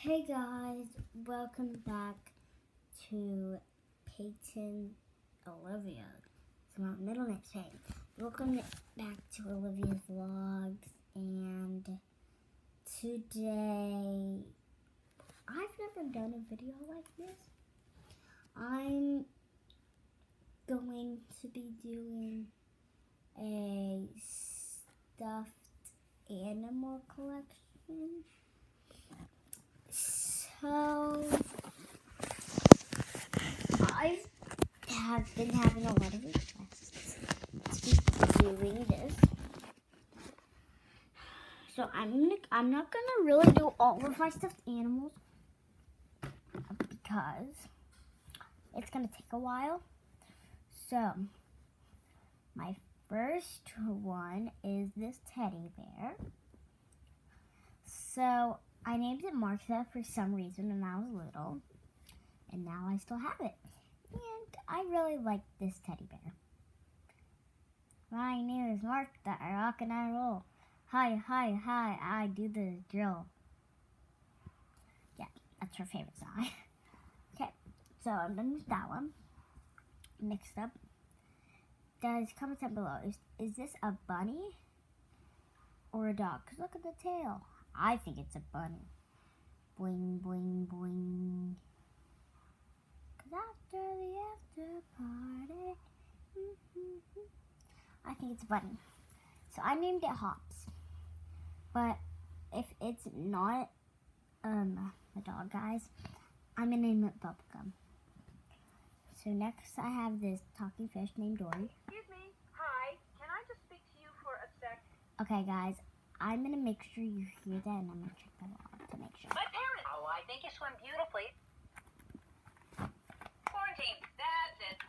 Hey guys, welcome back to Peyton Olivia. It's my middle name's Peyton. Welcome back to Olivia's Vlogs, and today I've never done a video like this. I'm going to be doing a stuffed animal collection. So, I have been having a lot of requests to be doing this. So I'm not gonna really do all of my stuffed animals because it's gonna take a while. So, my first one is this teddy bear. So, I named it Martha for some reason when I was little, and now I still have it. And I really like this teddy bear. My name is Martha, I rock and I roll. Hi, hi, hi, I do the drill. Yeah, that's her favorite song. Okay, so I'm done with that one. Next up, guys, comment down below. Is this a bunny or a dog? Because look at the tail. I think it's a bunny. Boing, boing, boing. Cause after the after party, I think it's a bunny. So I named it Hops. But if it's not a dog, guys, I'm gonna name it Bubblegum. So next I have this talking fish named Dory. Excuse me. Hi. Can I just speak to you for a sec? Okay, guys, I'm gonna make sure you hear that, and I'm gonna check that out to make sure. My parents. Oh, I think you swim beautifully. Quarantine. That's it.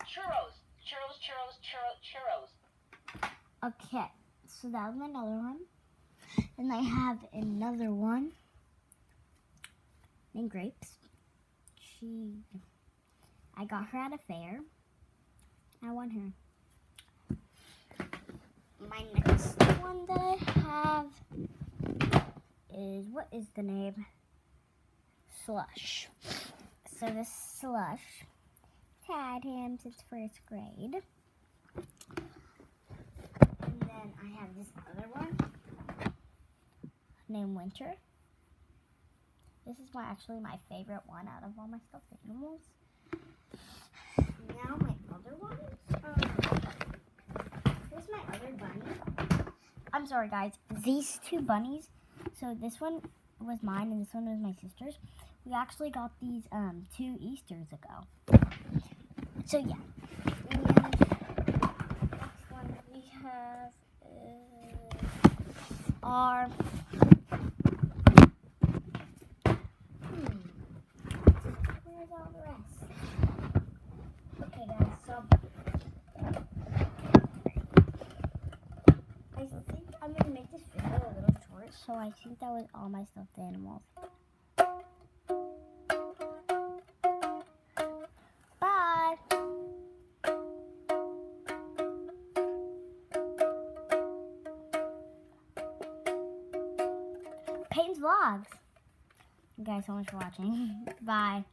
Churros. Churros, churros, churros. Okay, so that was another one. And I have another one named Grapes. I got her at a fair. I won her. My next one that I have is, what is the name? Slush. So this Slush had him since first grade. And then I have this other one named Winter. This is actually my favorite one out of all my stuffed animals. Now my other ones. Here's my other bunny. I'm sorry, guys. These two bunnies. So this one was mine and this one was my sister's. We actually got these 2 Easters ago. So yeah. And next one we have our where's all the rest? Okay, guys. So I think I'm gonna make this video a little short. So I think that was all my stuffed animals. Bye. Peyton's Vlogs. Thank you guys so much for watching. Bye.